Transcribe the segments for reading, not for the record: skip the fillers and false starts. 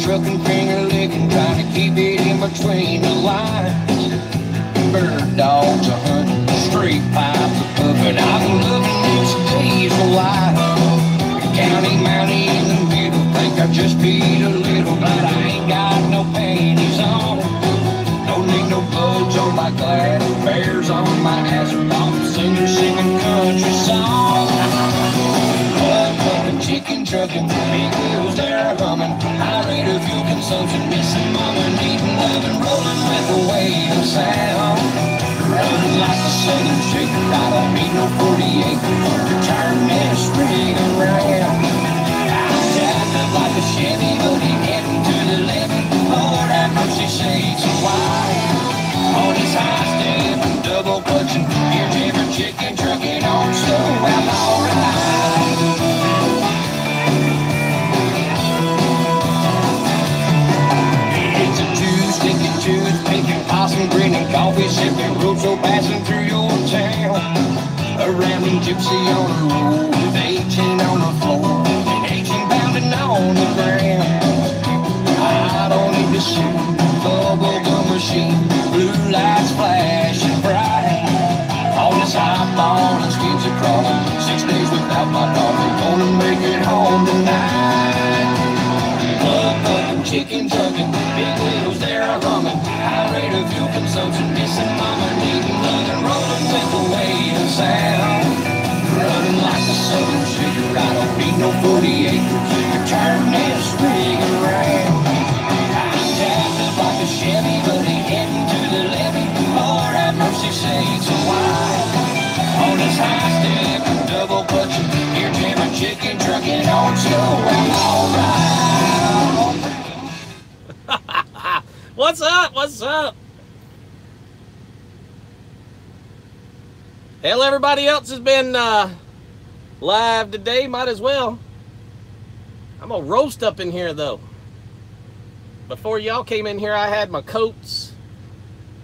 Trucking, finger licking, trying to keep it in between the lines. Bird dogs are hunting, straight pipes are puffing. I've been loving these days alive. County, mounty in the middle, think I just peed a little, but I ain't got no panties on. Don't need no bugs on my glass, bears on my ass, pop singer singing country songs. Chicken trucking, big wheels they're humming. High rate of fuel consumption, missing mama, needing loving, rolling with the wave and sound. Running like a southern shaker, I don't need no 48. Turn this rig around. I'm jacked up like a Chevy, but ain't heading to the levee. Lord have mercy, sakes and wide. On his high step and double clutching, gear jammer, chicken trucking on slow outlaw ride. Toothpicking, possum grinning, coffee sipping, roadshow passing through your town. A rambling gypsy on the road with 18 on the floor and 18 pounding on the ground. I don't need to shoot bubble gum machine, blue lights flashing bright. On this high ball and skids are crawling, 6 days without my coffee, gonna make it home tonight. Chicken trucking, big wheels they're humming. High rate of fuel consumption, missing mama, needing loving, rolling with the wave and sound. Running like a southern shaker, I don't need no 48 to turn this rig around. I'm jacked up like a Chevy, but ain't heading to the levee. Lord have mercy, sakes and wide. On this high step, double clutching, gear jamming, chicken trucking on slow and alright. What's up? What's up? Hell, everybody else has been live today. Might as well. I'm gonna roast up in here though. Before y'all came in here, I had my coats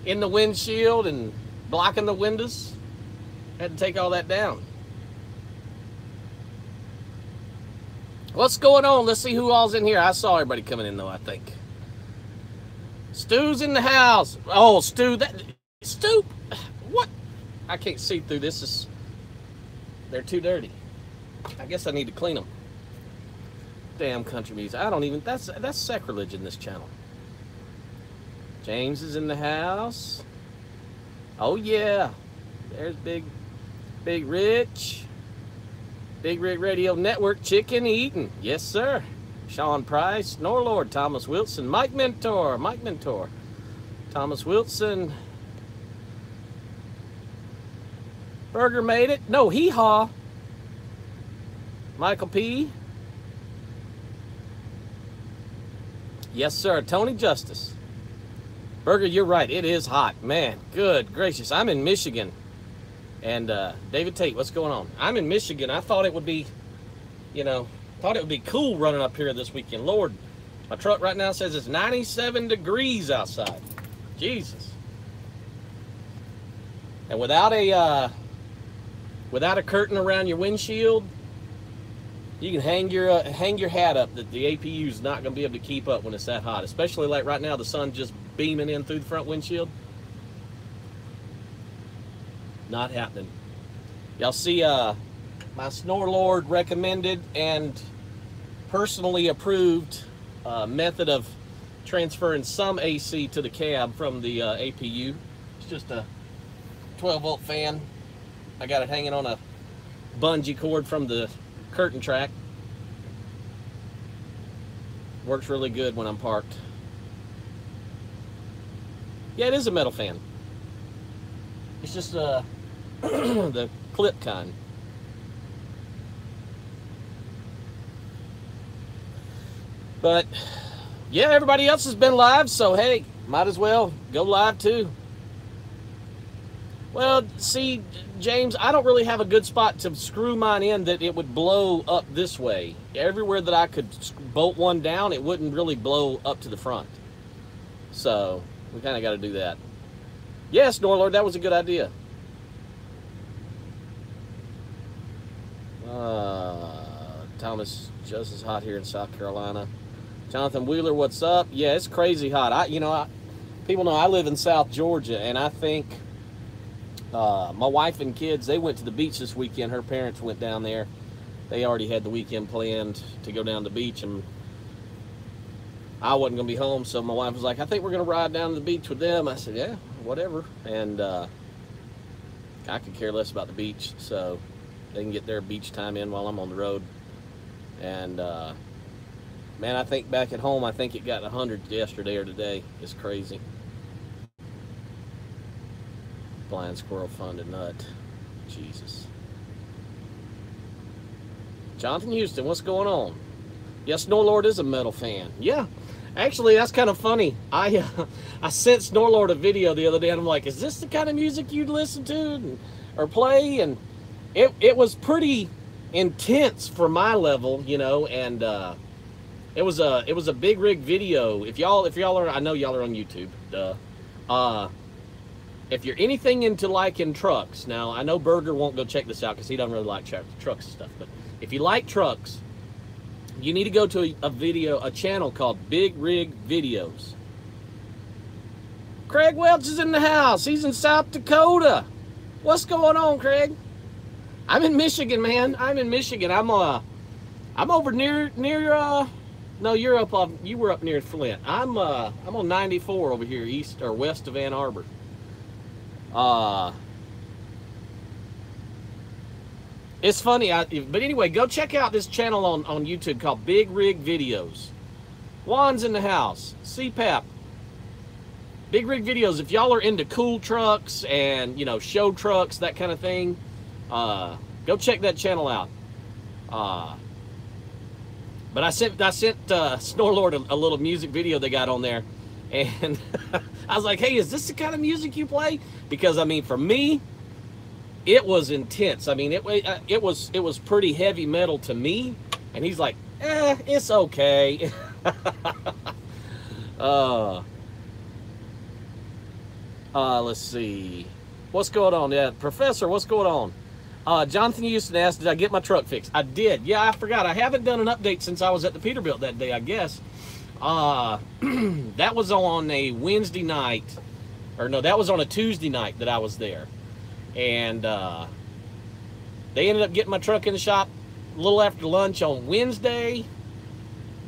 in the windshield and blocking the windows. Had to take all that down. What's going on? Let's see who all's in here. I saw everybody coming in though, I think. Stu's in the house. Oh, Stu, Stu, what? I can't see through this. They're too dirty. I guess I need to clean them. Damn country music. I don't even, that's sacrilege in this channel. James is in the house. Oh yeah. There's Big Rich. Big Rig Radio Network, chicken eating. Yes, sir. Sean Price, Norlord, Thomas Wilson, Mike Mentor, Thomas Wilson. Burger made it. No, Hee Haw. Michael P. Yes, sir. Tony Justice. Burger, you're right. It is hot. Man, good gracious. I'm in Michigan. And David Tate, what's going on? I'm in Michigan. I thought it would be, you know, thought it would be cool running up here this weekend. Lord, my truck right now says it's 97 degrees outside. Jesus. And without a curtain around your windshield, you can hang your hat up that the APU is not going to be able to keep up when it's that hot. Especially like right now, the sun's just beaming in through the front windshield. Not happening. Y'all see my Snorlord recommended and personally approved method of transferring some AC to the cab from the APU. It's just a 12-volt fan. I got it hanging on a bungee cord from the curtain track. Works really good when I'm parked. Yeah, it is a metal fan. It's just the clip kind. But yeah, everybody else has been live, so hey, might as well go live too. Well, see, James, I don't really have a good spot to screw mine in that it would blow up this way. Everywhere that I could bolt one down, it wouldn't really blow up to the front. So we kind of got to do that. Yes, Norlord, that was a good idea. Thomas, just as hot here in South Carolina. Jonathan Wheeler, what's up? Yeah, it's crazy hot. People know I live in South Georgia, and I think my wife and kids, they went to the beach this weekend. Her parents went down there. They already had the weekend planned to go down to the beach, and I wasn't going to be home, so my wife was like, I think we're going to ride down to the beach with them. I said, yeah, whatever. And I could care less about the beach, so they can get their beach time in while I'm on the road. And man, I think back at home, I think it got 100 yesterday or today. It's crazy. Blind squirrel fun to nut. Jesus. Jonathan Houston, what's going on? Yes, Snorlord is a metal fan. Yeah, actually, that's kind of funny. I sent Snorlord a video the other day, and I'm like, is this the kind of music you'd listen to or play? And it was pretty intense for my level, and it was a big rig video. If y'all are, I know y'all are on YouTube, if you're anything into liking trucks, now I know Berger won't go check this out because he doesn't really like trucks and stuff, but if you like trucks, you need to go to a channel called Big Rig Videos. Craig Welch is in the house. He's in South Dakota. What's going on, Craig? I'm in Michigan, man. I'm in Michigan. I'm over near no, you're up you were up near Flint. I'm on 94 over here east or west of Ann Arbor. It's funny, but anyway, go check out this channel on YouTube called Big Rig Videos. Juan's in the house. CPAP. Big Rig Videos. If y'all are into cool trucks and show trucks, that kind of thing, go check that channel out. But I sent Snorlord a little music video they got on there, and I was like, hey, is this the kind of music you play? Because I mean, for me, it was intense. I mean, it was pretty heavy metal to me, and he's like, it's okay. Let's see. What's going on? Yeah, Professor, what's going on? Jonathan Houston asked, did I get my truck fixed? I did. Yeah, I forgot. I haven't done an update since I was at the Peterbilt that day, I guess. That was on a Wednesday night. Or no, that was on a Tuesday night that I was there. And they ended up getting my truck in the shop a little after lunch on Wednesday.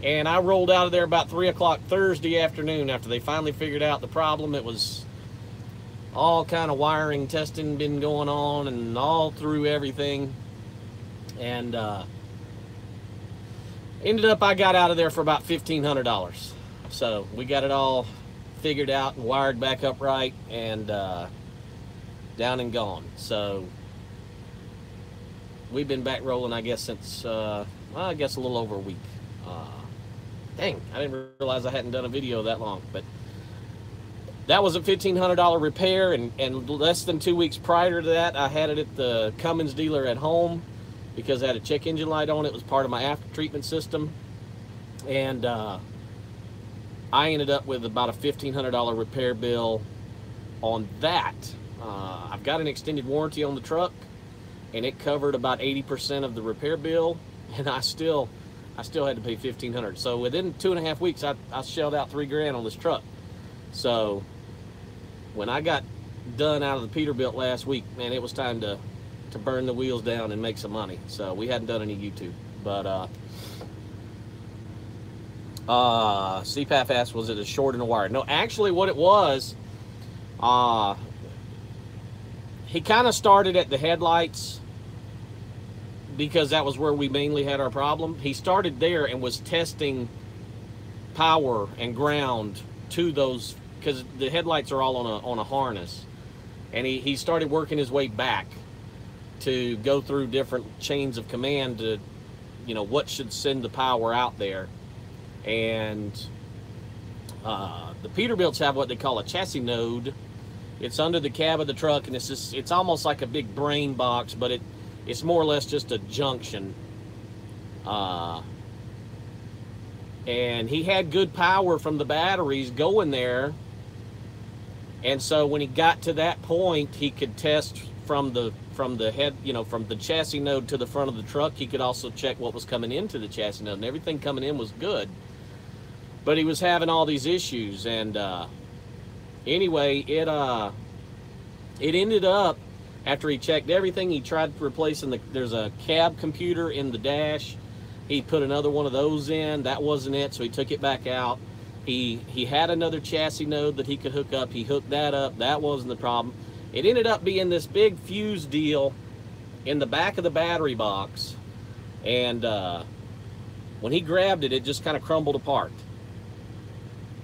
And I rolled out of there about 3 o'clock Thursday afternoon after they finally figured out the problem. It was all kind of wiring testing been going on and all through everything. And ended up I got out of there for about $1,500. So we got it all figured out and wired back up right and down and gone. So we've been back rolling, I guess, since I guess a little over a week. Dang, I didn't realize I hadn't done a video that long, but that was a $1,500 repair, and less than 2 weeks prior to that, I had it at the Cummins dealer at home because I had a check engine light on. It was part of my after treatment system, and I ended up with about a $1,500 repair bill on that. I've got an extended warranty on the truck, and it covered about 80% of the repair bill, and I still had to pay $1,500. So within 2.5 weeks, I shelled out $3,000 on this truck. So when I got done out of the Peterbilt last week, man, it was time to burn the wheels down and make some money. So we hadn't done any YouTube, but CPAP asked, was it a short in the wire? No, actually what it was, he kind of started at the headlights because that was where we mainly had our problem. He started there and was testing power and ground to those, because the headlights are all on a harness, and he started working his way back to go through different chains of command to, what should send the power out there. And the Peterbilts have what they call a chassis node, It's under the cab of the truck, and it's almost like a big brain box, but it's more or less just a junction. And he had good power from the batteries going there, and so when he got to that point, he could test from the head, from the chassis node to the front of the truck. He could also check what was coming into the chassis node, and everything coming in was good, but he was having all these issues. And anyway, it ended up, after he checked everything, he tried replacing there's a cab computer in the dash. He put another one of those in. That wasn't it, so he took it back out. He had another chassis node that he could hook up. He hooked that up. That wasn't the problem. It ended up being this big fuse deal in the back of the battery box. And when he grabbed it, it just kind of crumbled apart.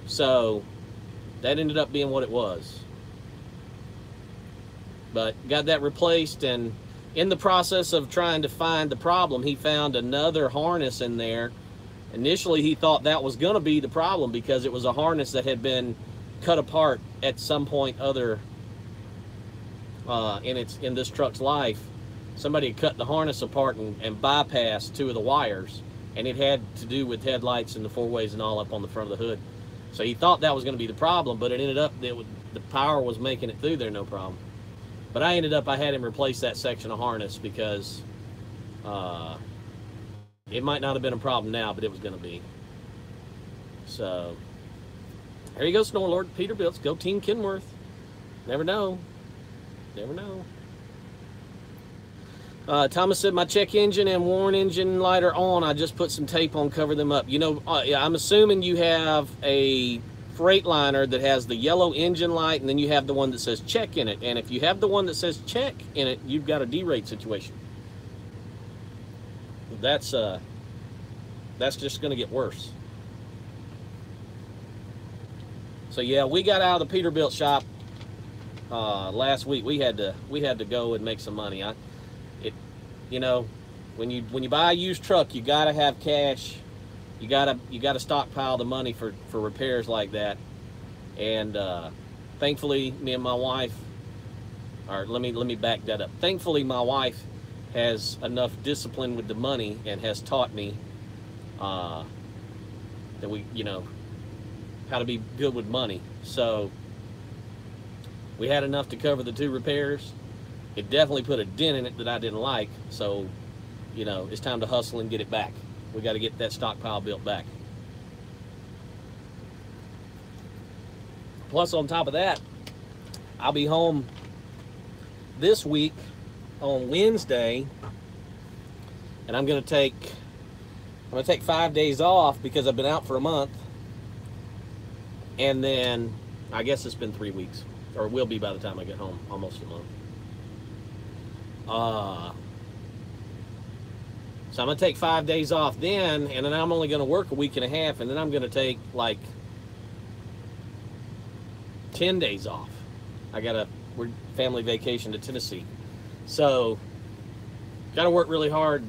So that ended up being what it was. But got that replaced, and in the process of trying to find the problem, he found another harness in there. Initially, he thought that was going to be the problem because it was a harness that had been cut apart at some point other in this truck's life. Somebody had cut the harness apart and bypassed two of the wires, and it had to do with headlights and the four-ways and all up on the front of the hood. So he thought that was going to be the problem, but it ended up that the power was making it through there no problem. But I had him replace that section of harness because it might not have been a problem now, but it was going to be. So there you go, Snorlord, Peterbilt. Go Team Kenworth. Never know. Never know. Thomas said, my check engine and Warren engine light are on. I just put some tape on, cover them up. Yeah, I'm assuming you have a Freightliner that has the yellow engine light, and then you have the one that says check in it. And if you have the one that says check in it, you've got a D-rate situation. That's just going to get worse. So yeah, we got out of the Peterbilt shop last week. We had to go and make some money. When you buy a used truck, you got to have cash. You gotta stockpile the money for repairs like that. And thankfully, me and my wife, or let me back that up. Thankfully, my wife has enough discipline with the money and has taught me that how to be good with money. So we had enough to cover the 2 repairs. It definitely put a dent in it that I didn't like. So, it's time to hustle and get it back. We got to get that stockpile built back. Plus, on top of that, I'll be home this week on Wednesday, and I'm going to take 5 days off because I've been out for a month, and then I guess it's been 3 weeks, or it will be by the time I get home, almost a month. So I'm going to take 5 days off then, and then I'm only going to work a week and a half, and then I'm going to take like 10 days off. We're family vacation to Tennessee. So got to work really hard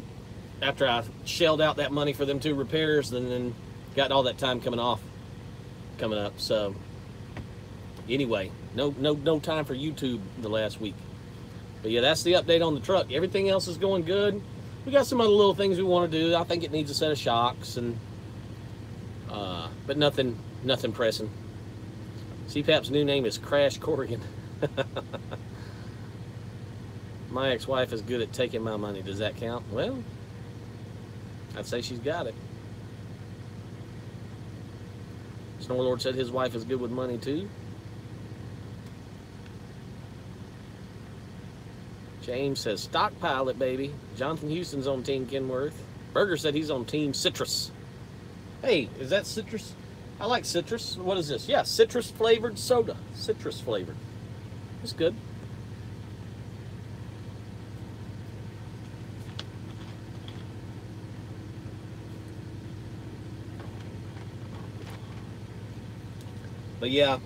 after I shelled out that money for them 2 repairs, and then got all that time coming up. So anyway, no time for YouTube the last week. But yeah, that's the update on the truck. Everything else is going good. We got some other little things we want to do. I think it needs a set of shocks, and but nothing pressing. CPAP's new name is Crash Corrigan. My ex-wife is good at taking my money. Does that count? Well, I'd say she's got it. Snorlord said his wife is good with money too. James says, stockpile it, baby. Jonathan Houston's on Team Kenworth. Berger said he's on Team Citrus. Hey, is that citrus? I like citrus. What is this? Yeah, citrus flavored soda. Citrus flavored. It's good. But yeah,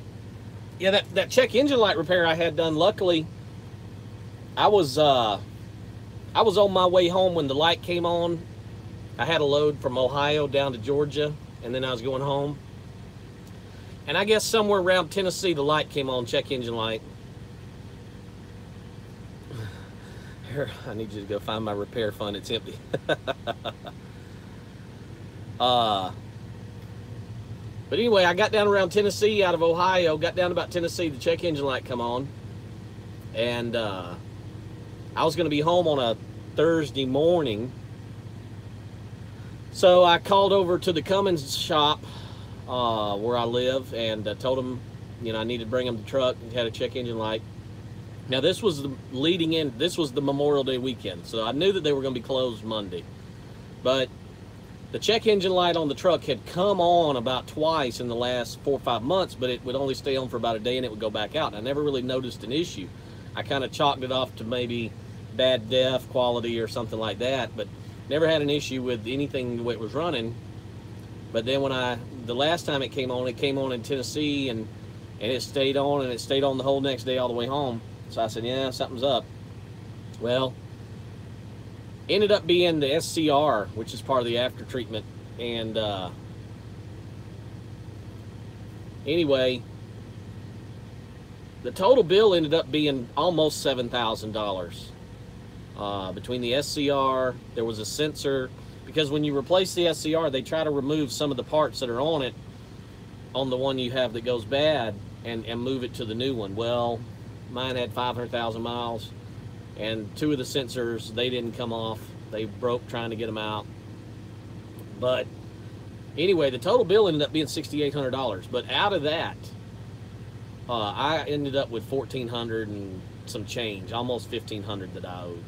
that check engine light repair I had done, luckily, I was on my way home when the light came on. I had a load from Ohio down to Georgia, and then I was going home. And I guess somewhere around Tennessee, the light came on, check engine light. I need you to go find my repair fund. It's empty. But anyway, I got down around Tennessee out of Ohio, got down about Tennessee, the check engine light come on. And I was going to be home on a Thursday morning. So I called over to the Cummins shop where I live and told them, you know, I needed to bring them the truck and had a check engine light. Now this was this was the Memorial Day weekend. So I knew that they were going to be closed Monday. But the check engine light on the truck had come on about twice in the last 4 or 5 months, but it would only stay on for about a day and it would go back out. And I never really noticed an issue. I kind of chalked it off to maybe bad DEF quality or something like that, but never had an issue with anything the way it was running. But then when the last time it came on in Tennessee and it stayed on, and it stayed on the whole next day all the way home. So I said, yeah, something's up. Well, ended up being the SCR, which is part of the after treatment. And anyway, the total bill ended up being almost $7,000. Between the SCR, there was a sensor, because when you replace the SCR, they try to remove some of the parts that are on it, on the one you have that goes bad, and move it to the new one. Well, mine had 500,000 miles, and 2 of the sensors, they didn't come off. They broke trying to get them out. But anyway, the total bill ended up being $6,800. But out of that, I ended up with $1,400 and some change, almost $1,500 that I owed.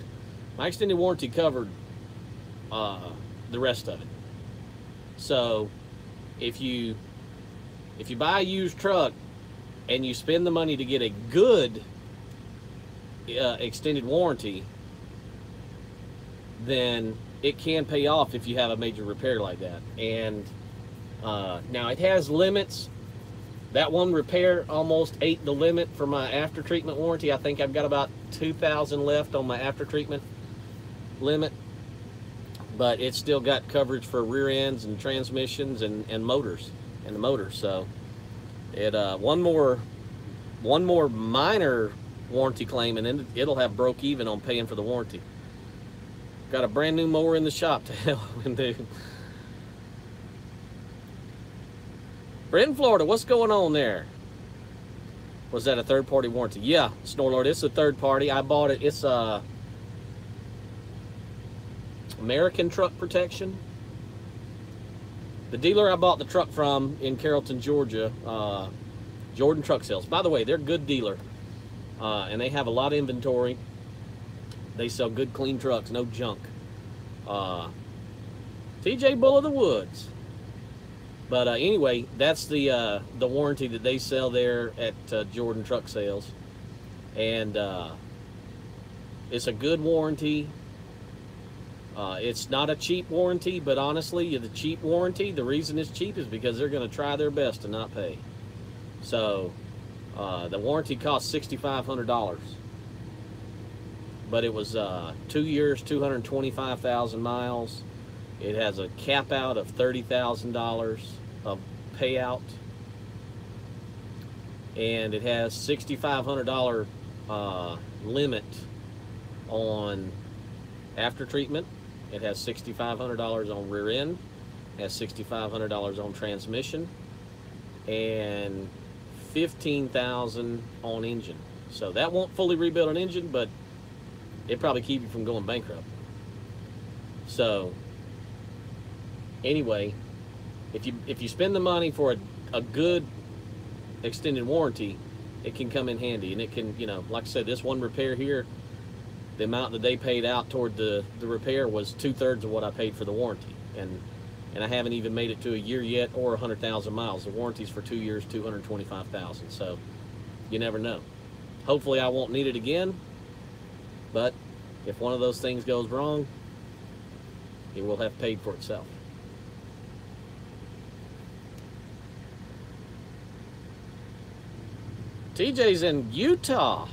My extended warranty covered the rest of it. So if you buy a used truck and you spend the money to get a good extended warranty, then it can pay off if you have a major repair like that. And now it has limits. That one repair almost ate the limit for my after treatment warranty. I think I've got about 2,000 left on my after treatment limit, but it's still got coverage for rear ends and transmissions and motors, and the motors. So it one more minor warranty claim, and then it'll have broke even on paying for the warranty. Got a brand new mower in the shop to help him do. Brenton, Florida, what's going on there? Was that a third-party warranty? Yeah, Snorlord, it's a third party. I bought it. It's American Truck Protection. The dealer I bought the truck from in Carrollton, Georgia, Jordan Truck Sales. By the way, they're a good dealer, and they have a lot of inventory. They sell good, clean trucks, no junk. TJ Bull of the Woods. But anyway, that's the warranty that they sell there at Jordan Truck Sales, and it's a good warranty. It's not a cheap warranty, but honestly, the cheap warranty, the reason it's cheap is because they're going to try their best to not pay. So the warranty cost $6,500, but it was 2 years, 225,000 miles. It has a cap out of $30,000 of payout, and it has $6,500 limit on after treatment. It has $6,500 on rear end, has $6,500 on transmission, and $15,000 on engine. So that won't fully rebuild an engine, but it probably keep you from going bankrupt. So anyway, if you spend the money for a good extended warranty, it can come in handy, and it can, you know, like I said, this one repair here, the amount that they paid out toward the repair was 2/3 of what I paid for the warranty, and I haven't even made it to a year yet or 100,000 miles. The warranty's for 2 years, 225,000. So you never know. Hopefully I won't need it again, but if one of those things goes wrong, it will have paid for itself. TJ's in Utah.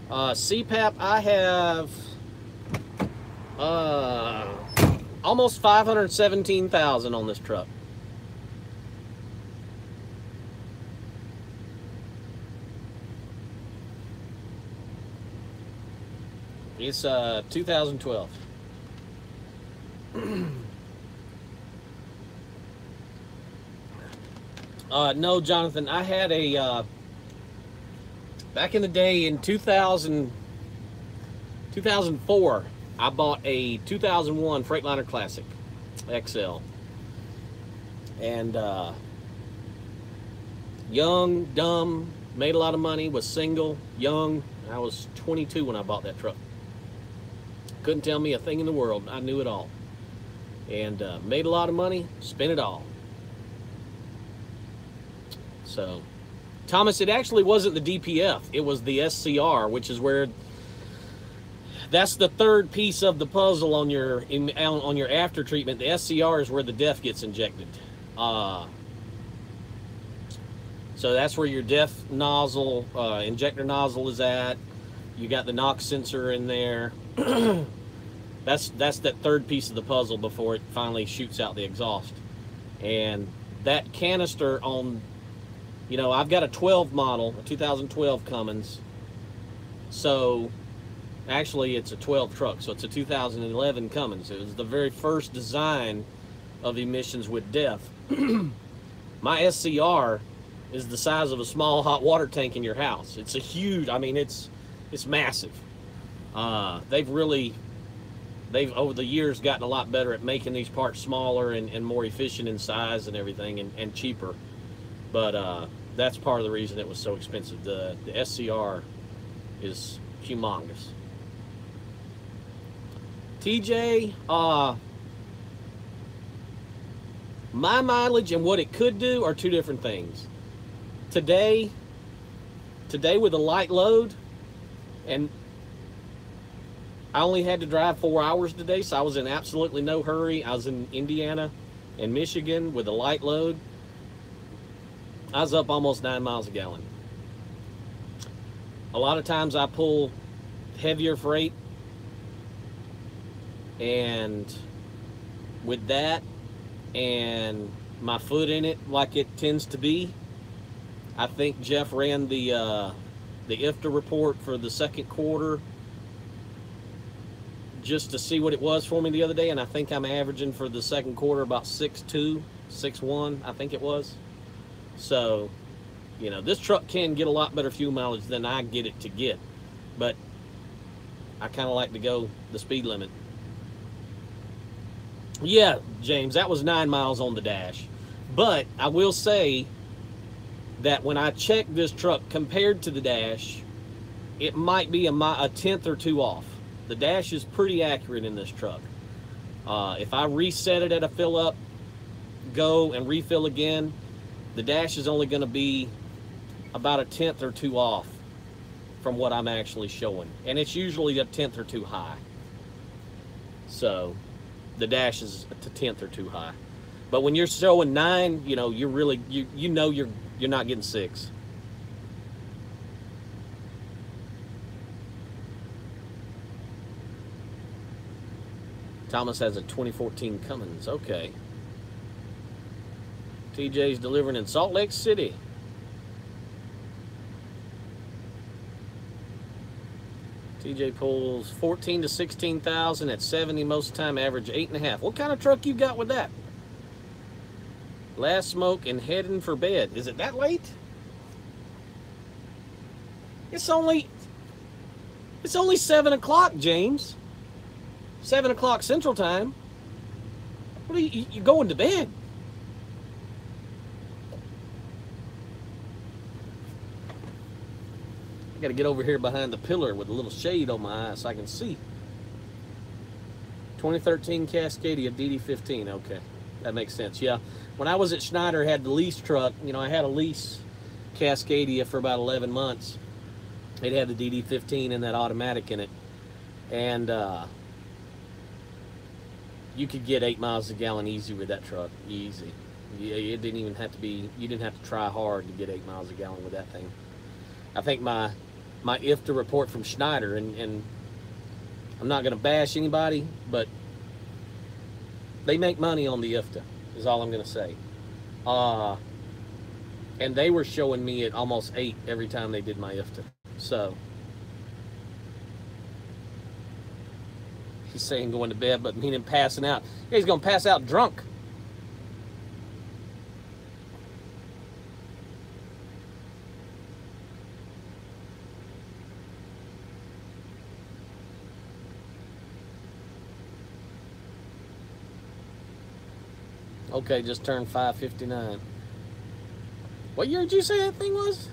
CPAP, I have almost 517,000 on this truck. It's 2012. No, Jonathan, I had a back in the day in 2004, I bought a 2001 Freightliner Classic XL. And young, dumb, made a lot of money, was single, young. I was 22 when I bought that truck. Couldn't tell me a thing in the world. I knew it all. And made a lot of money, spent it all. So, Thomas, it actually wasn't the DPF. It was the SCR, which is where, that's the third piece of the puzzle on your after treatment. The SCR is where the DEF gets injected. So that's where your DEF nozzle, injector nozzle is at. You got the NOx sensor in there. That's that third piece of the puzzle before it finally shoots out the exhaust. And that canister on, you know, I've got a 12 model, a 2012 Cummins. So actually it's a 12 truck, so it's a 2011 Cummins. It was the very first design of emissions with DEF. My SCR is the size of a small hot water tank in your house. It's a huge, I mean, it's massive. They've over the years gotten a lot better at making these parts smaller and more efficient in size and everything, and cheaper. But that's part of the reason it was so expensive. The SCR is humongous. TJ, my mileage and what it could do are two different things. Today with a light load, and I only had to drive 4 hours today, so I was in absolutely no hurry. I was in Indiana and Michigan with a light load. I was up almost 9 miles a gallon. A lot of times I pull heavier freight, and with that and my foot in it like it tends to be, I think Jeff ran the IFTA report for the second quarter just to see what it was for me the other day, and I think I'm averaging for the second quarter about 6.2, 6.1, I think it was. So, you know, this truck can get a lot better fuel mileage than I get it to get, but I kind of like to go the speed limit. Yeah, James, that was 9 miles on the dash, but I will say that when I checked this truck compared to the dash, it might be a tenth or two off. The dash is pretty accurate in this truck. If I reset it at a fill up, go and refill again, the dash is only going to be about a tenth or two off from what I'm actually showing. And it's usually a tenth or two high. So the dash is a tenth or two high. But when you're showing 9, you know, you're really, you know you're not getting 6. Thomas has a 2014 Cummins. Okay. TJ's delivering in Salt Lake City. TJ pulls 14 to 16,000 at 70 most of the time, average 8.5. What kind of truck you got with that? Last smoke and heading for bed. Is it that late? It's only 7 o'clock, James. 7 o'clock Central Time. What are you going to bed? I got to get over here behind the pillar with a little shade on my eye so I can see. 2013 Cascadia DD15. Okay, that makes sense. Yeah, when I was at Schneider, I had the lease truck. You know, I had a lease Cascadia for about 11 months. It had the DD15 and that automatic in it, and you could get 8 miles a gallon easy with that truck. Easy. It didn't even have to be. You didn't have to try hard to get 8 miles a gallon with that thing. I think my IFTA report from Schneider, and I'm not going to bash anybody, but they make money on the IFTA, is all I'm going to say. And they were showing me at almost 8 every time they did my IFTA. So, He's saying going to bed, but meaning passing out. Yeah, he's going to pass out drunk. Okay, just turned 5:59. What year did you say that thing was?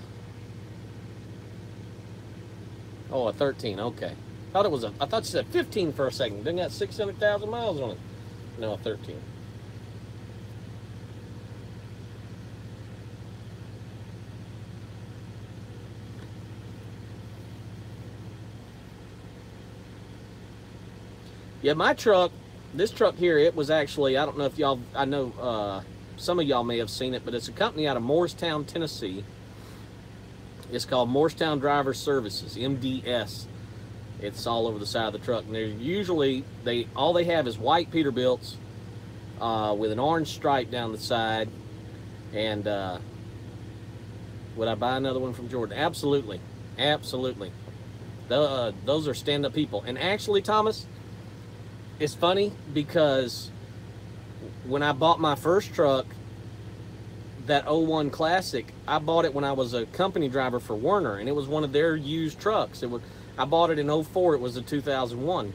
Oh, a 13. Okay. I thought you said 15 for a second. Didn't got 600,000 miles on it. No, a 13. Yeah, my truck. This truck here, it was actually, I don't know if y'all, I know some of y'all may have seen it, but it's a company out of Morristown, Tennessee. It's called Morristown Driver Services, MDS. It's all over the side of the truck. And they're usually, all they have is white Peterbilts with an orange stripe down the side. And would I buy another one from Jordan? Absolutely. Absolutely. Those are stand-up people. And actually, Thomas, it's funny because when I bought my first truck, that 01 Classic, I bought it when I was a company driver for Werner, and it was one of their used trucks. I bought it in 04. It was a 2001.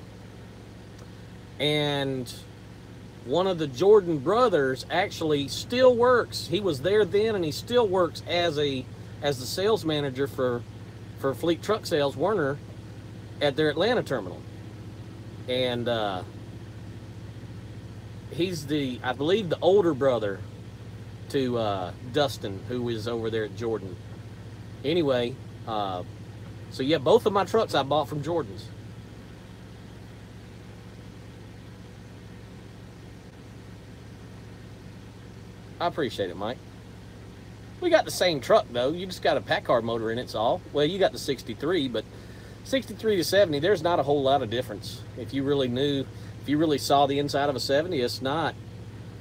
And one of the Jordan brothers actually still works. He was there then, and he still works as the sales manager for Fleet Truck Sales, Werner, at their Atlanta terminal. And he's I believe the older brother to Dustin, who is over there at Jordan. Anyway, so yeah, both of my trucks I bought from Jordan's. I appreciate it, Mike. We got the same truck though. You just got a Packard motor in it's all. Well, you got the 63, but 63 to 70, there's not a whole lot of difference. If you really saw the inside of a 70, it's not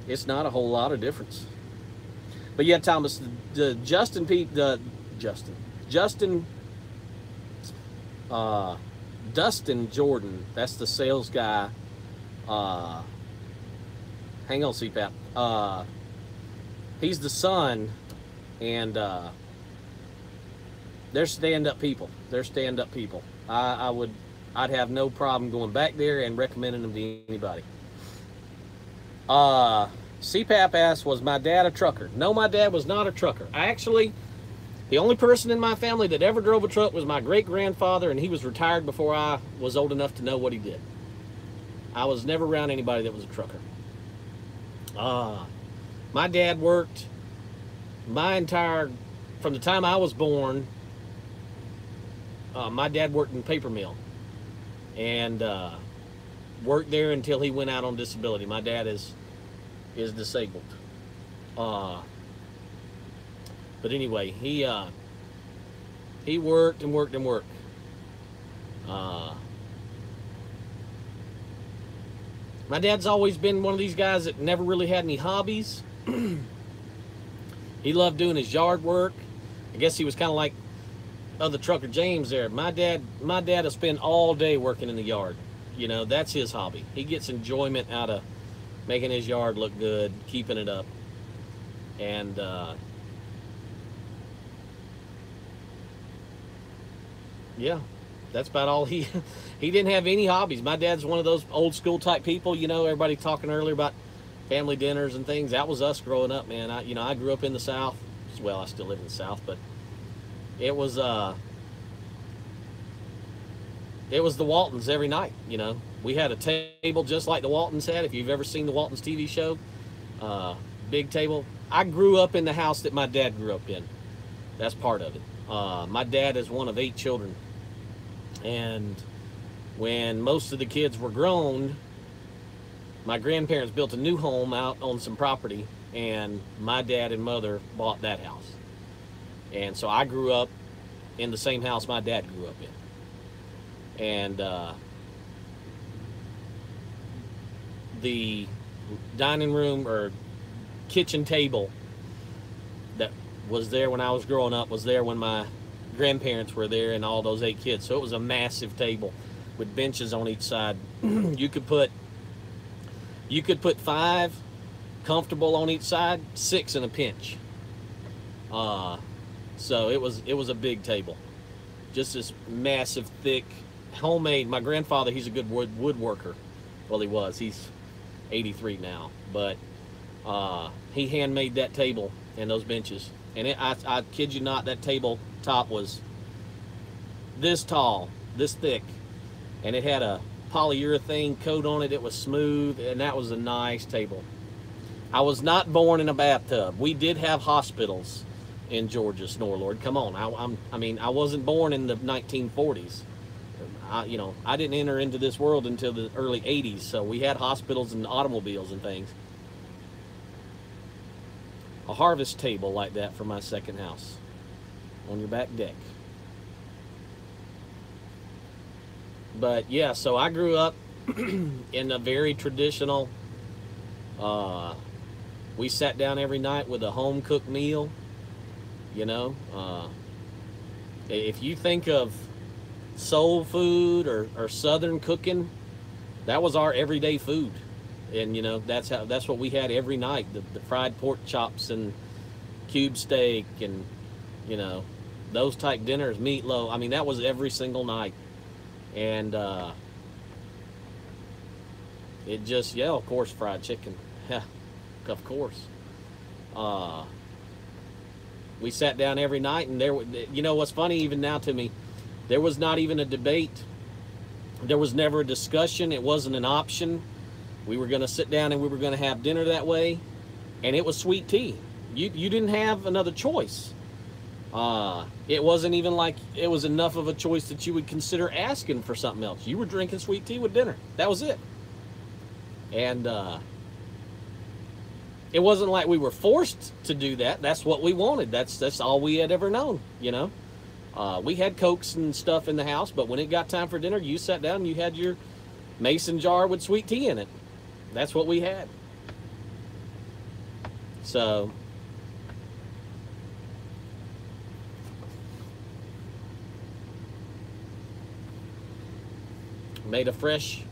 a whole lot of difference. But yeah, Thomas, Justin Dustin Jordan, that's the sales guy. Hang on, CPAP. He's the son, and they're stand-up people. They're stand-up people. I'd have no problem going back there and recommending them to anybody. CPAP asked, was my dad a trucker? No, my dad was not a trucker. The only person in my family that ever drove a truck was my great-grandfather, and he was retired before I was old enough to know what he did. I was never around anybody that was a trucker. My dad worked from the time I was born, my dad worked in paper mill and worked there until he went out on disability. My dad is disabled. But anyway, he worked and worked and worked. My dad's always been one of these guys that never really had any hobbies. He loved doing his yard work. I guess he was kind of like other trucker James there. My dad will spend all day working in the yard. You know, that's his hobby. He gets enjoyment out of making his yard look good, keeping it up. And yeah, that's about all he didn't have any hobbies. My dad's one of those old school type people, you know, everybody talking earlier about family dinners and things. That was us growing up, man. I grew up in the South. Well, I still live in the South, but it was the Waltons every night, you know. We had a table just like the Waltons had. If you've ever seen the Waltons TV show, big table. I grew up in the house that my dad grew up in. That's part of it. My dad is one of 8 children. And when most of the kids were grown, my grandparents built a new home out on some property, and my dad and mother bought that house. And so I grew up in the same house my dad grew up in. And the dining room or kitchen table that was there when I was growing up was there when my grandparents were there and all those 8 kids. So it was a massive table. with benches on each side. You could put 5 comfortable on each side, 6 in a pinch. So it was a big table, just this massive, thick, homemade. My grandfather, he's a good woodworker. Well, he was. He's 83 now, but he handmade that table and those benches. And I kid you not, that table top was this tall, this thick, and it had a polyurethane coat on it. It was smooth, and that was a nice table. I was not born in a bathtub. We did have hospitals in Georgia, Snorelord. Come on, I mean, I wasn't born in the 1940s. I didn't enter into this world until the early 80s, so we had hospitals and automobiles and things. A harvest table like that for my second house on your back deck. But yeah, so I grew up in a very traditional, we sat down every night with a home cooked meal. If you think of soul food or southern cooking, that was our everyday food. And that's what we had every night, the fried pork chops and cube steak and those type dinners, meatloaf. I mean, that was every single night. And it just, yeah, of course, fried chicken. Yeah, of course. We sat down every night, and what's funny even now to me, there was not even a debate. There was never a discussion. It wasn't an option. We were going to sit down and we were going to have dinner that way, and it was sweet tea. You didn't have another choice. It wasn't even like it was enough of a choice that you would consider asking for something else. You were drinking sweet tea with dinner. That was it. And it wasn't like we were forced to do that. That's what we wanted. That's all we had ever known, We had Cokes and stuff in the house, but when it got time for dinner, you sat down and you had your mason jar with sweet tea in it. That's what we had. So made a fresh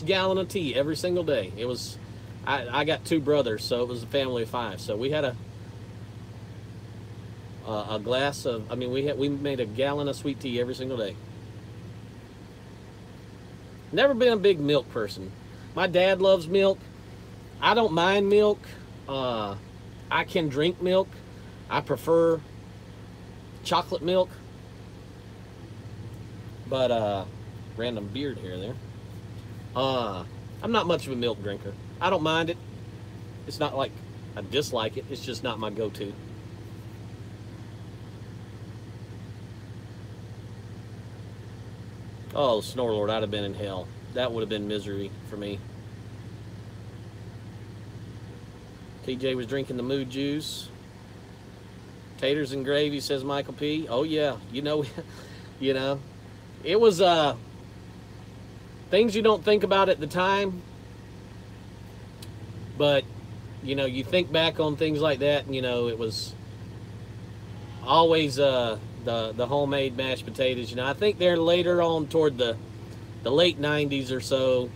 gallon of tea every single day. It was, I got 2 brothers, so it was a family of 5. So we had a glass of, we made a gallon of sweet tea every single day. Never been a big milk person. My dad loves milk. I don't mind milk. I can drink milk. I prefer chocolate milk. But random beard here and there. I'm not much of a milk drinker. I don't mind it. It's not like I dislike it. It's just not my go-to. Oh, Snorelord, I'd have been in hell. That would have been misery for me. TJ was drinking the mood juice. Taters and gravy, says Michael P. Oh yeah, it was things you don't think about at the time, but you think back on things like that, and it was always the homemade mashed potatoes. I think they're later on toward the late 90s or so.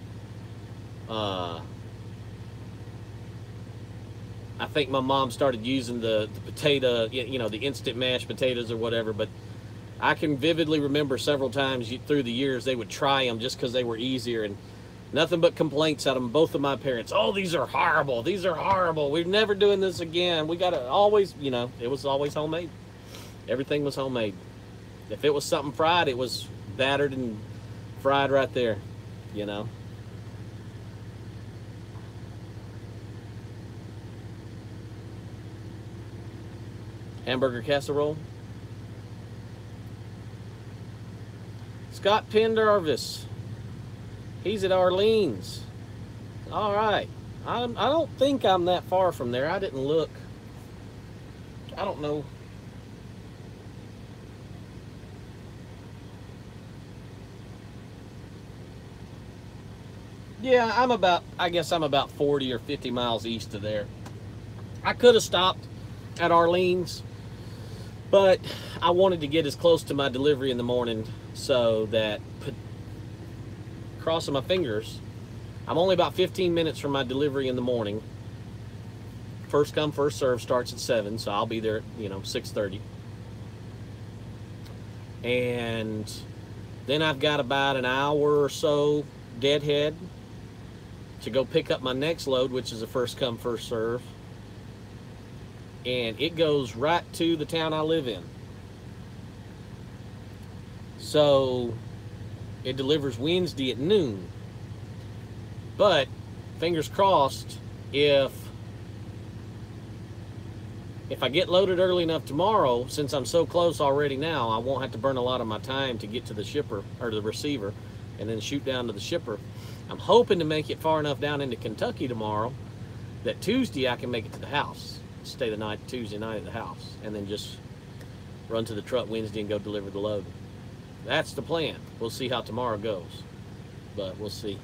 I think my mom started using the potato, the instant mashed potatoes or whatever, but I can vividly remember several times through the years they would try them just because they were easier, and nothing but complaints out of both of my parents. Oh, these are horrible. These are horrible. We're never doing this again. We got to always, it was always homemade. Everything was homemade. If it was something fried, it was battered and fried right there, Hamburger casserole. Scott Pendarvis. He's at Arlene's. All right. I don't think I'm that far from there. I didn't look. I don't know. Yeah, I guess I'm about 40 or 50 miles east of there. I could have stopped at Arlene's, but I wanted to get as close to my delivery in the morning so that crossing my fingers. I'm only about 15 minutes from my delivery in the morning. First come, first serve starts at 7, so I'll be there at, 6:30. And then I've got about an hour or so deadhead to go pick up my next load, which is a first come, first serve. And it goes right to the town I live in. So it delivers Wednesday at noon. But fingers crossed, if I get loaded early enough tomorrow, since I'm so close already now, I won't have to burn a lot of my time to get to the shipper or the receiver and then shoot down to the shipper. I'm hoping to make it far enough down into Kentucky tomorrow that Tuesday I can make it to the house, stay the night Tuesday night at the house, and then just run to the truck Wednesday and go deliver the load. That's the plan. We'll see how tomorrow goes, but we'll see.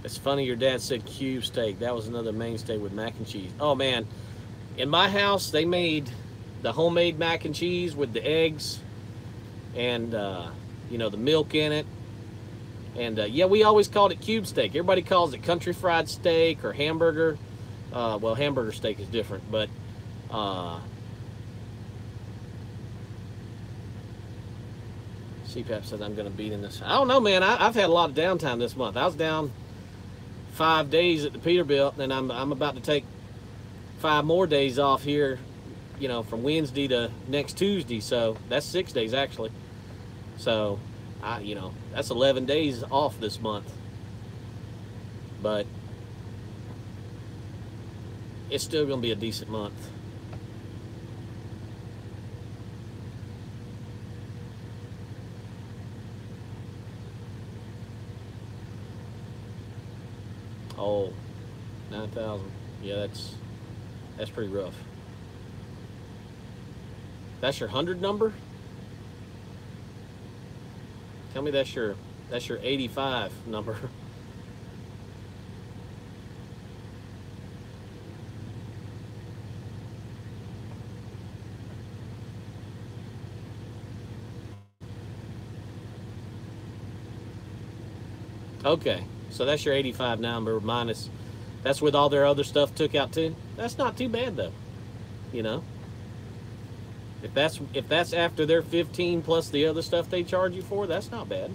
It's funny your dad said cube steak. That was another mainstay with mac and cheese. Oh man, in my house they made the homemade mac and cheese with the eggs and the milk in it. And yeah, we always called it cube steak. Everybody calls it country fried steak or hamburger. Well, hamburger steak is different, but CPAP said I'm going to beat in this. I don't know, man. I've had a lot of downtime this month. I was down 5 days at the Peterbilt, and I'm about to take 5 more days off here, from Wednesday to next Tuesday. So that's 6 days actually. So that's 11 days off this month. But it's still going to be a decent month. Oh, 9,000. Yeah, that's pretty rough. That's your 100 number? Tell me that's your 85 number. Okay, so that's your 85 number minus, that's with all their other stuff took out too. That's not too bad though, If that's after their 15 plus the other stuff they charge you for, that's not bad.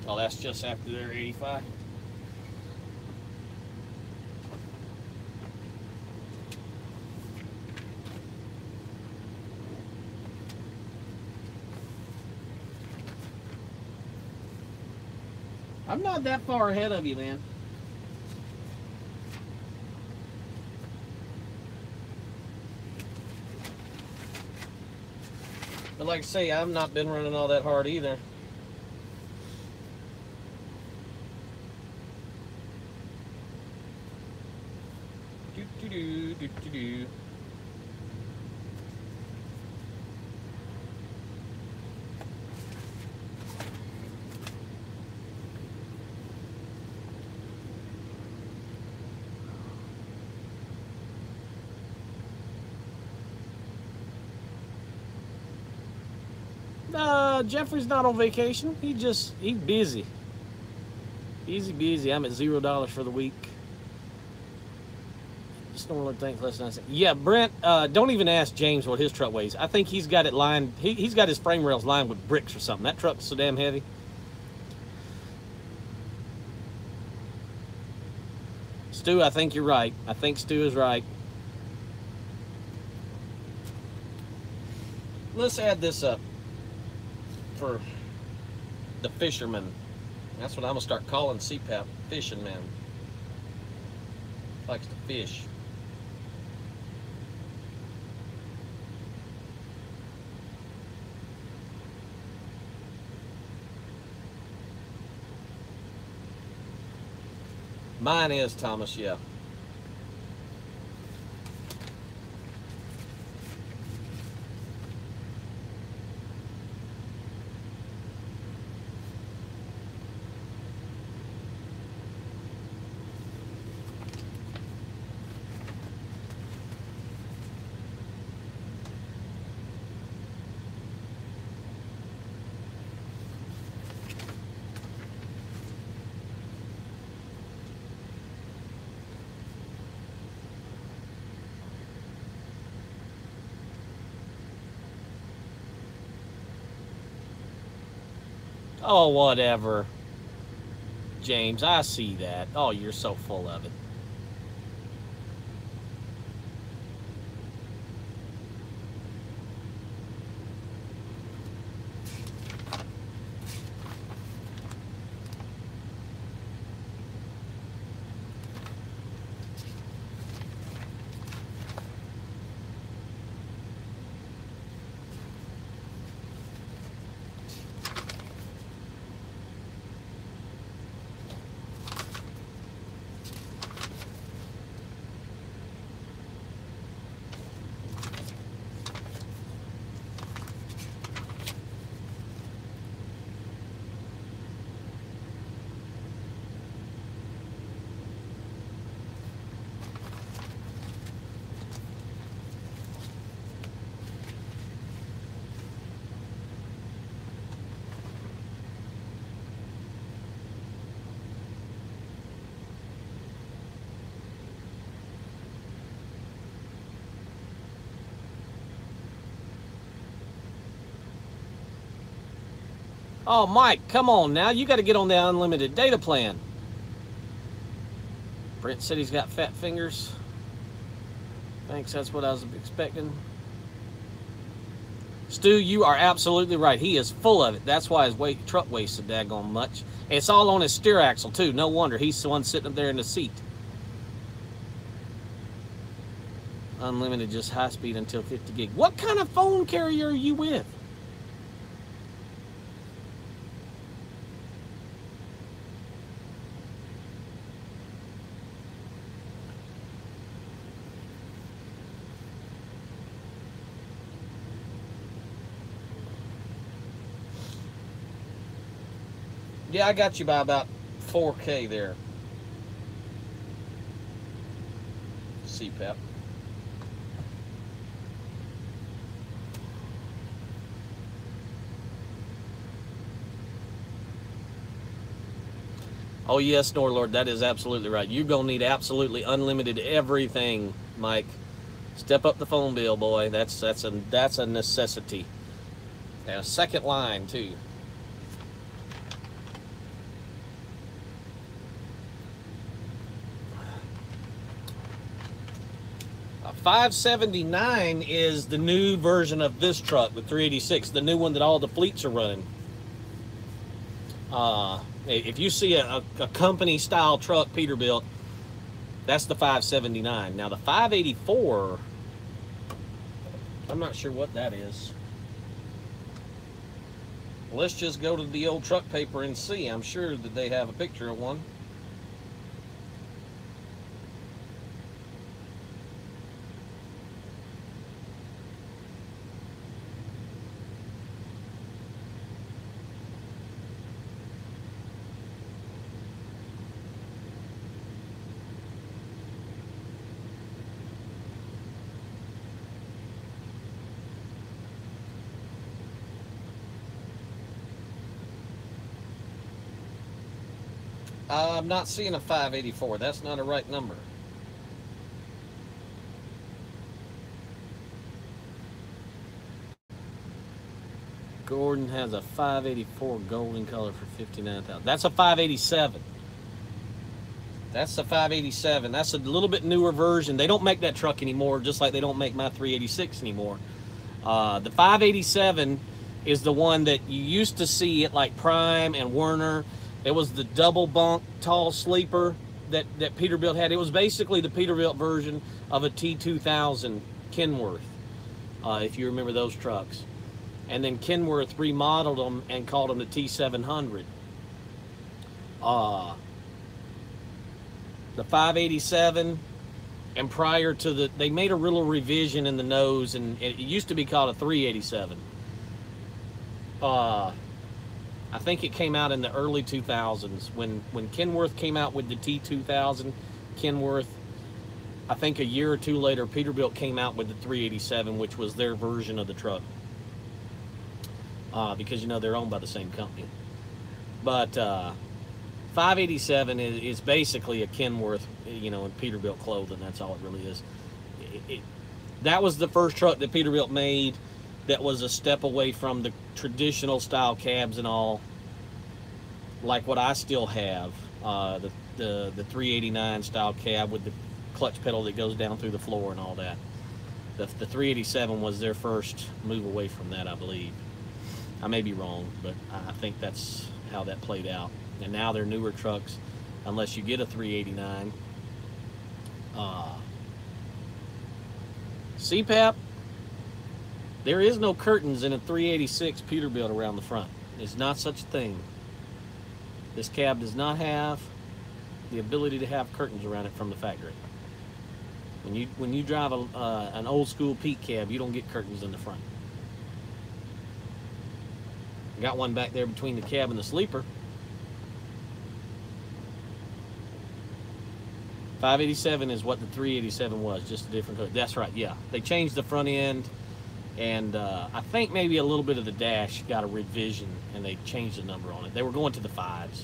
Oh, that's just after their 85. I'm not that far ahead of you, man. But like I say, I've not been running all that hard either. Do. Jeffrey's not on vacation. He's busy. Busy. I'm at $0 for the week. Just don't really think less than I said. Yeah, Brent, don't even ask James what his truck weighs. I think he's got it lined. He's got his frame rails lined with bricks or something. That truck's so damn heavy. Stu, I think you're right. I think Stu is right. Let's add this up for the fisherman. That's what I'm gonna start calling CPAP, fishing man. Likes to fish. Mine is, Thomas, yeah. Oh, whatever. James, I see that. Oh, you're so full of it. Oh, Mike, come on now. You got to get on the unlimited data plan. Brent said he's got fat fingers. Thanks, that's what I was expecting. Stu, you are absolutely right. He is full of it. That's why his truck weighs so daggone much. And it's all on his steer axle, too. No wonder. He's the one sitting up there in the seat. Unlimited, just high speed until 50 gig. What kind of phone carrier are you with? Yeah, I got you by about 4K there. CPAP. Oh yes, Norlord, that is absolutely right. You're gonna need absolutely unlimited everything, Mike. Step up the phone bill, boy. That's a necessity. And a second line too. A 579 is the new version of this truck, the 386, the new one that all the fleets are running. If you see a company style truck Peterbilt, that's the 579. Now the 584, I'm not sure what that is. Let's just go to the old truck paper and see. I'm sure that they have a picture of one. I'm not seeing a 584. That's not a right number. Gordon has a 584 golden color for $59,000. That's a 587. That's the 587. That's a little bit newer version. They don't make that truck anymore, just like they don't make my 386 anymore. The 587 is the one that you used to see at like Prime and Werner. It was the double bunk tall sleeper that Peterbilt had. It was basically the Peterbilt version of a T2000 Kenworth, if you remember those trucks. And then Kenworth remodeled them and called them the T700. The 587, and prior to they made a little revision in the nose, and it used to be called a 387. I think it came out in the early 2000s when Kenworth came out with the T2000 Kenworth. I think a year or two later, Peterbilt came out with the 387, which was their version of the truck. Because, you know, they're owned by the same company. But 587 is basically a Kenworth, you know, in Peterbilt clothing. That's all it really is. That was the first truck that Peterbilt made that was a step away from the traditional style cabs and all. like what I still have, the 389 style cab with the clutch pedal that goes down through the floor and all that. The 387 was their first move away from that, I believe. I may be wrong, but I think that's how that played out. And now they're newer trucks, unless you get a 389. CPAP, there is no curtains in a 386 Peterbilt around the front. There's not such a thing. This cab does not have the ability to have curtains around it from the factory. When you drive an old school Pete cab, you don't get curtains in the front. Got one back there between the cab and the sleeper. 587 is what the 387 was, just a different hood. That's right, yeah. They changed the front end, and I think maybe a little bit of the dash got a revision, and they changed the number on it. They were going to the 5s.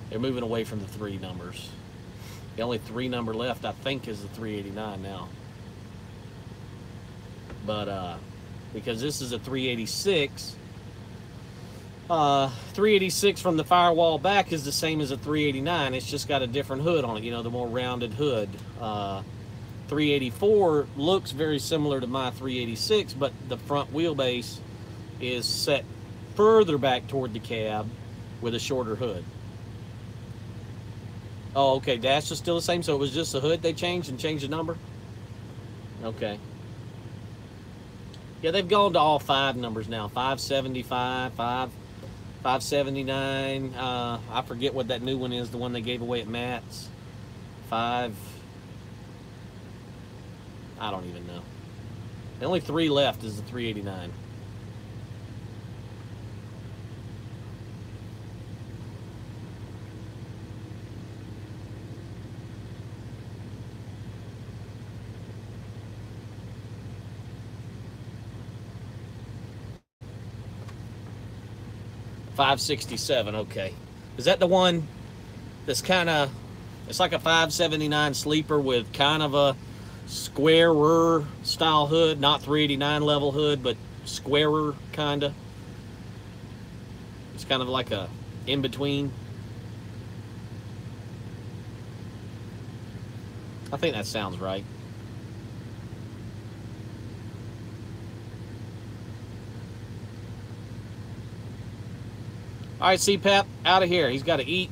They're moving away from the 3 numbers. The only 3 number left, I think, is the 389 now. But because this is a 386, 386 from the firewall back is the same as a 389. It's just got a different hood on it, you know, the more rounded hood. 384 looks very similar to my 386, but the front wheelbase is set further back toward the cab with a shorter hood. Oh, okay, dash is still the same, so it was just the hood they changed and changed the number? Okay. Yeah, they've gone to all 5 numbers now. 575, 579. I forget what that new one is, the one they gave away at Matt's. 5. I don't even know. The only 3 left is the 389. $567, okay. Is that the one that's kind of, it's like a 579 sleeper with kind of a squarer style hood, not 389 level hood, but squarer kind of. It's kind of like a in-between. I think that sounds right. All right, CPAP, out of here. He's got to eat.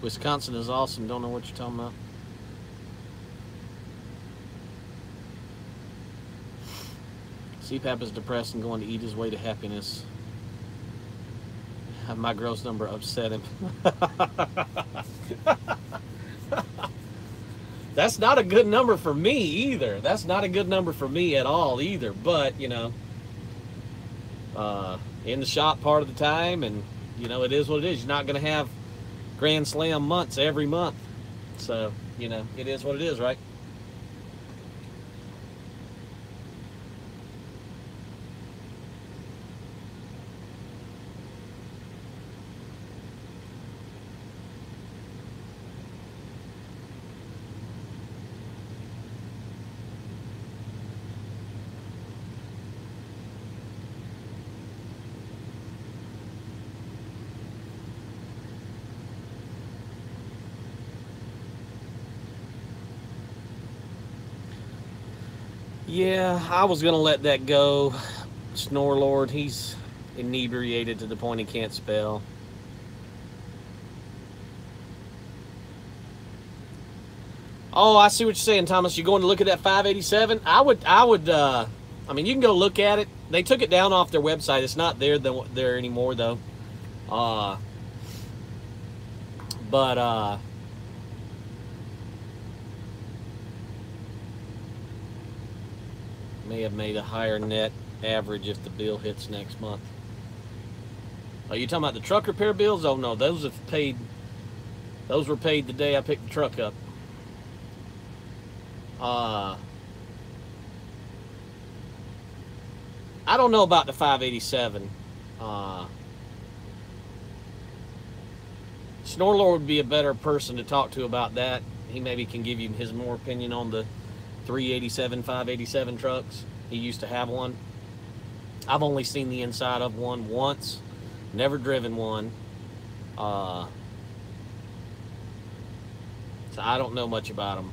Wisconsin is awesome. Don't know what you're talking about. CPAP is depressed and going to eat his way to happiness. My gross number upset him. That's not a good number for me either. That's not a good number for me at all either. But, you know, in the shop part of the time, and, you know, it is what it is. You're not going to have Grand Slam months every month. So, you know, it is what it is, right? Yeah, I was going to let that go. Snore Lord, he's inebriated to the point he can't spell. Oh, I see what you're saying, Thomas. You're going to look at that 587? I mean, you can go look at it. They took it down off their website. It's not there anymore, though. May have made a higher net average if the bill hits next month. Are you talking about the truck repair bills? Oh no, those have paid. Those were paid the day I picked the truck up. I don't know about the 587. Snorlord would be a better person to talk to about that. he maybe can give you his more opinion on the 387, 587 trucks. He used to have one. I've only seen the inside of one once, never driven one. So I don't know much about them.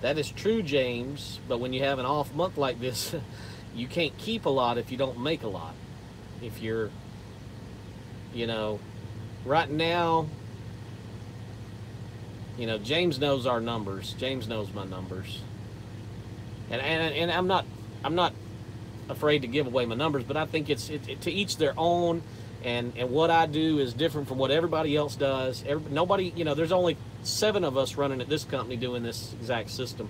That is true, James, but when you have an off month like this, you can't keep a lot if you don't make a lot. If you're, you know, right now, you know, James knows our numbers. James knows my numbers. And I'm not afraid to give away my numbers, but I think it's to each their own. And what I do is different from what everybody else does. Nobody, you know, there's only 7 of us running at this company doing this exact system.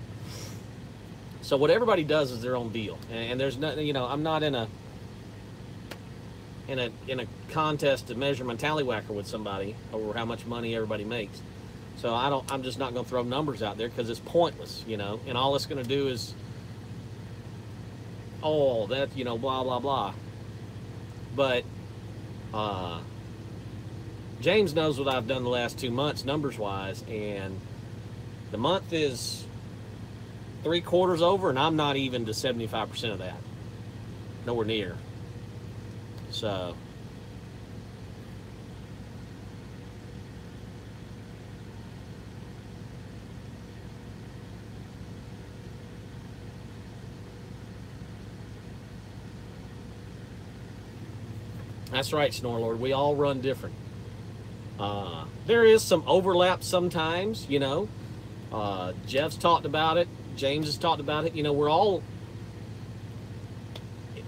So what everybody does is their own deal. And there's no, you know, I'm not in a contest to measure my tallywhacker with somebody over how much money everybody makes. So I'm just not going to throw numbers out there because it's pointless, you know. And all it's going to do is, oh, that, you know, blah blah blah. But James knows what I've done the last 2 months numbers wise, and the month is 3/4 over, and I'm not even to 75% of that. Nowhere near. So that's right, Snorlord. We all run different. There is some overlap sometimes, you know. Jeff's talked about it. James has talked about it. You know, we're all,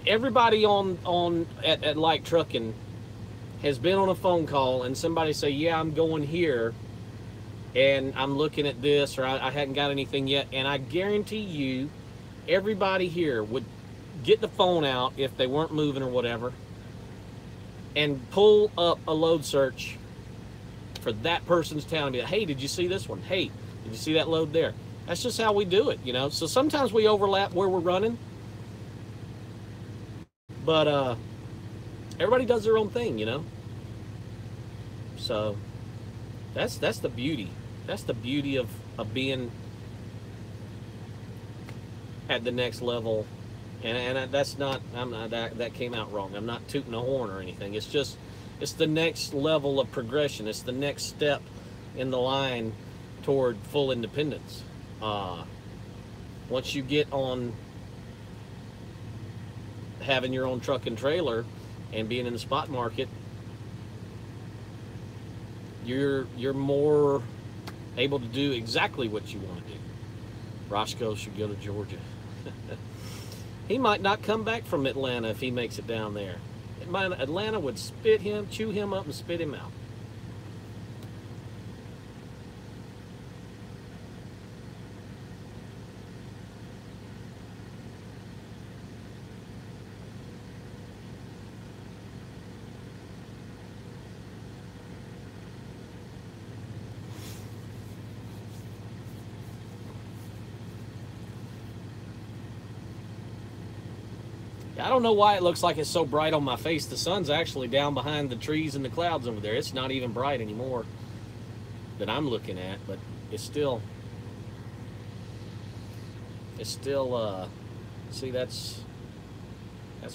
everybody at Light Trucking has been on a phone call and somebody say, yeah, I'm going here and I'm looking at this, or I hadn't got anything yet. And I guarantee you, everybody here would get the phone out if they weren't moving or whatever and pull up a load search for that person's town and be like, hey, did you see this one? Hey, did you see that load there? That's just how we do it, you know. So sometimes we overlap where we're running, but everybody does their own thing, you know. So that's the beauty. That's the beauty of being at the next level. And that's not, that came out wrong. I'm not tooting a horn or anything. It's just, it's the next level of progression. It's the next step in the line toward full independence. Once you get on having your own truck and trailer and being in the spot market, you're more able to do exactly what you want to do. Roscoe should go to Georgia. He might not come back from Atlanta if he makes it down there. Atlanta would spit him, chew him up, and spit him out. I don't know why it looks like it's so bright on my face. The sun's actually down behind the trees and the clouds over there. It's not even bright anymore that I'm looking at, but it's still, see, that's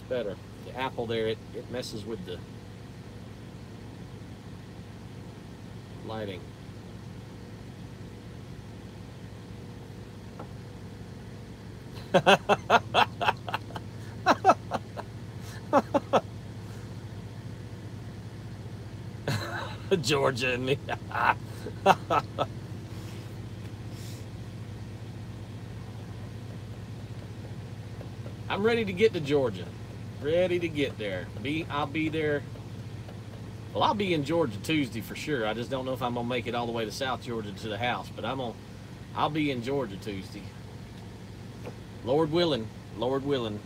better. The apple there, it messes with the lighting. Georgia and me. I'm ready to get to Georgia. Ready to get there. I'll be there. Well, I'll be in Georgia Tuesday for sure. I just don't know if I'm gonna make it all the way to South Georgia to the house, but I'll be in Georgia Tuesday. Lord willing. Lord willing.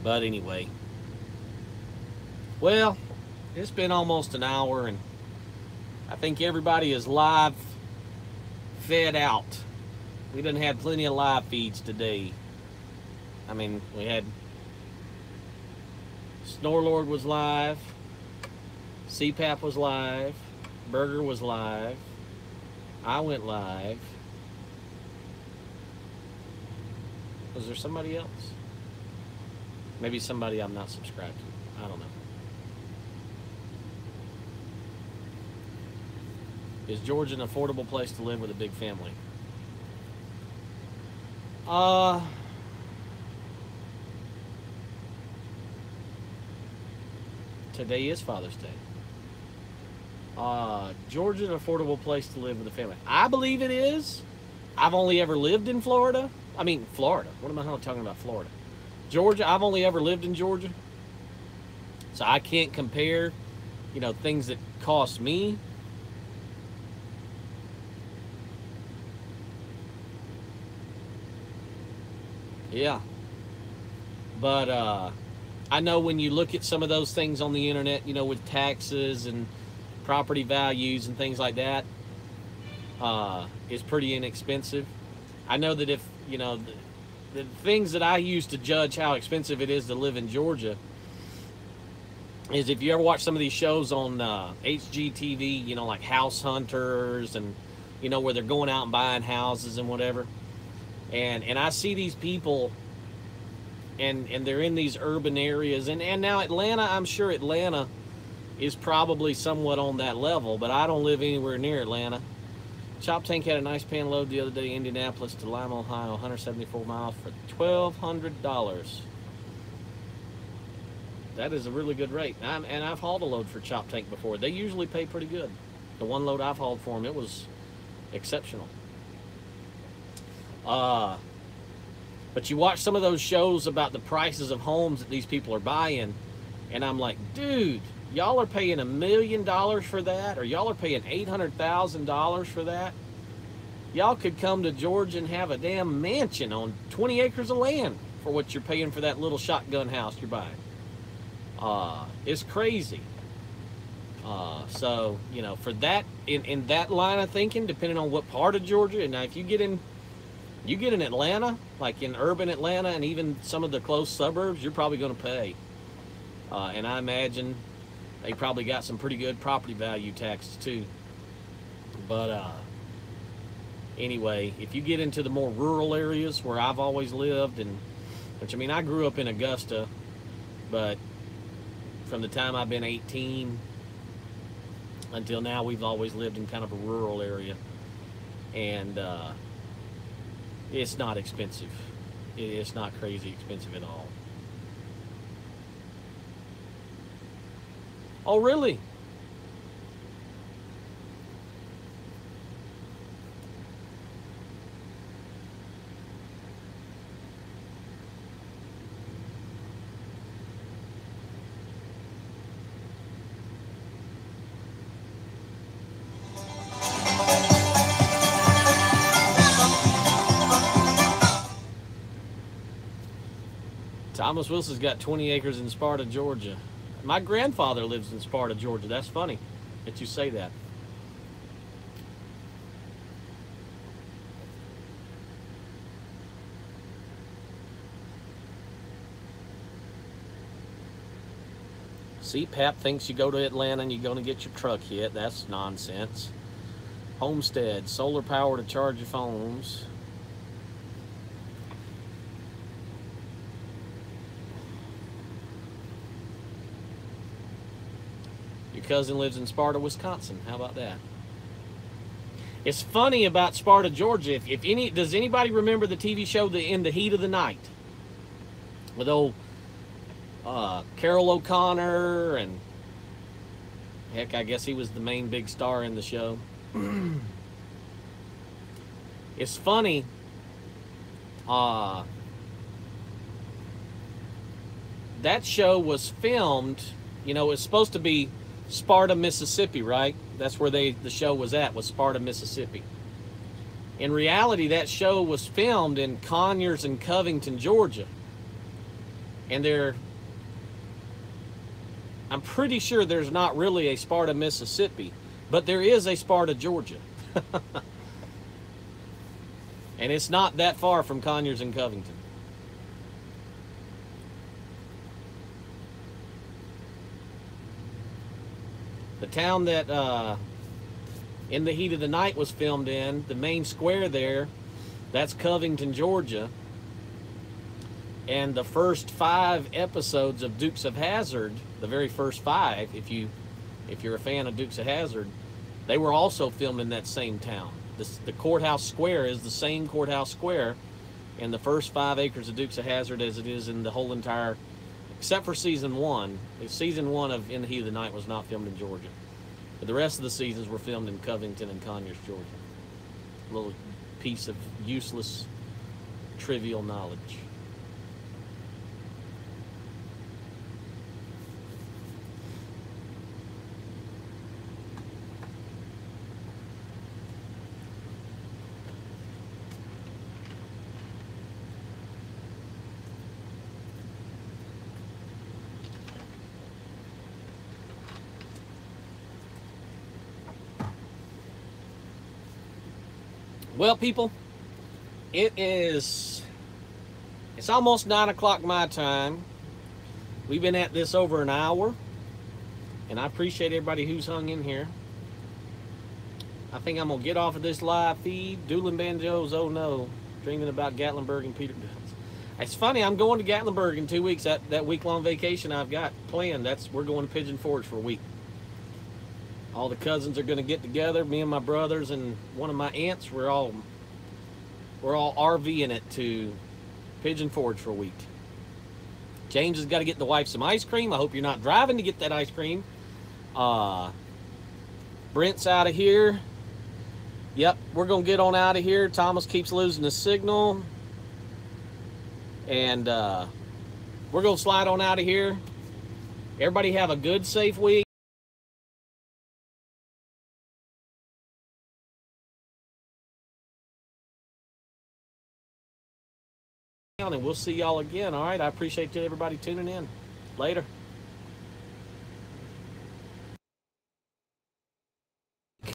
But anyway, well, it's been almost an hour, and I think everybody is live fed out. We done had plenty of live feeds today. I mean, we had Snorlord was live, CPAP was live, Burger was live, I went live. Was there somebody else? Maybe somebody I'm not subscribed to. I don't know. Is Georgia an affordable place to live with a big family? Today is Father's Day. Georgia an affordable place to live with a family? I believe it is. I've only ever lived in Florida. I mean, Florida. What am I talking about, Florida? Georgia, I've only ever lived in Georgia. So I can't compare, you know, things that cost me. Yeah. But I know when you look at some of those things on the internet, you know, with taxes and property values and things like that, it's pretty inexpensive. I know that if, you know, the things that I use to judge how expensive it is to live in Georgia is if you ever watch some of these shows on HGTV, you know, like House Hunters and, you know, where they're going out and buying houses and whatever. And I see these people, and they're in these urban areas. And now Atlanta, I'm sure Atlanta is probably somewhat on that level, but I don't live anywhere near Atlanta. Chop Tank had a nice pan load the other day, Indianapolis to Lima, Ohio, 174 miles for $1,200. That is a really good rate. And I've hauled a load for Chop Tank before. They usually pay pretty good. The one load I've hauled for them, it was exceptional. But you watch some of those shows about the prices of homes that these people are buying, and I'm like, dude, y'all are paying $1 million for that, or y'all are paying $800,000 for that. Y'all could come to Georgia and have a damn mansion on 20 acres of land for what you're paying for that little shotgun house you're buying. It's crazy. So, you know, for that, in that line of thinking, depending on what part of Georgia, and now if you get in Atlanta, like in urban Atlanta and even some of the close suburbs, you're probably going to pay. And I imagine they probably got some pretty good property value taxes too. But anyway, if you get into the more rural areas where I've always lived, and which, I mean, I grew up in Augusta, but from the time I've been 18 until now, we've always lived in kind of a rural area. And it's not expensive. It's not crazy expensive at all. Oh, really? Thomas Wilson's got 20 acres in Sparta, Georgia. My grandfather lives in Sparta, Georgia. That's funny that you say that. CPAP thinks you go to Atlanta and you're going to get your truck hit. That's nonsense. Homestead, solar power to charge your phones. Your cousin lives in Sparta, Wisconsin. How about that? It's funny about Sparta, Georgia. Does anybody remember the TV show In the Heat of the Night? With old Carol O'Connor, and heck, I guess he was the main big star in the show. It's funny. That show was filmed, you know, it's supposed to be Sparta, Mississippi, right? That's where the show was Sparta, Mississippi. In reality, that show was filmed in Conyers and Covington, Georgia. And I'm pretty sure there's not really a Sparta, Mississippi, but there is a Sparta, Georgia. And it's not that far from Conyers and Covington. The town that In the Heat of the Night was filmed in, the main square there, that's Covington, Georgia. And the first 5 episodes of Dukes of Hazzard, the very first 5, if you're a fan of Dukes of Hazzard, they were also filmed in that same town. The courthouse square is the same courthouse square in the first 5 acres of Dukes of Hazzard as it is in the whole entire, except for season 1. Season 1 of In the Heat of the Night was not filmed in Georgia. But the rest of the seasons were filmed in Covington and Conyers, Georgia. A little piece of useless, trivial knowledge. Well, people, it's almost 9 o'clock my time. We've been at this over an hour, and I appreciate everybody who's hung in here. I think I'm going to get off of this live feed. Dueling Banjos, oh no. Dreaming about Gatlinburg and Peterbilt. It's funny, I'm going to Gatlinburg in 2 weeks. That week-long vacation I've got planned, we're going to Pigeon Forge for a week. All the cousins are going to get together. Me and my brothers and one of my aunts. We're all RVing it to Pigeon Forge for a week. James has got to get the wife some ice cream. I hope you're not driving to get that ice cream. Brent's out of here. Yep, we're going to get on out of here. Thomas keeps losing the signal. And we're going to slide on out of here. Everybody have a good, safe week. And we'll see y'all again. All right, I appreciate everybody tuning in. Later.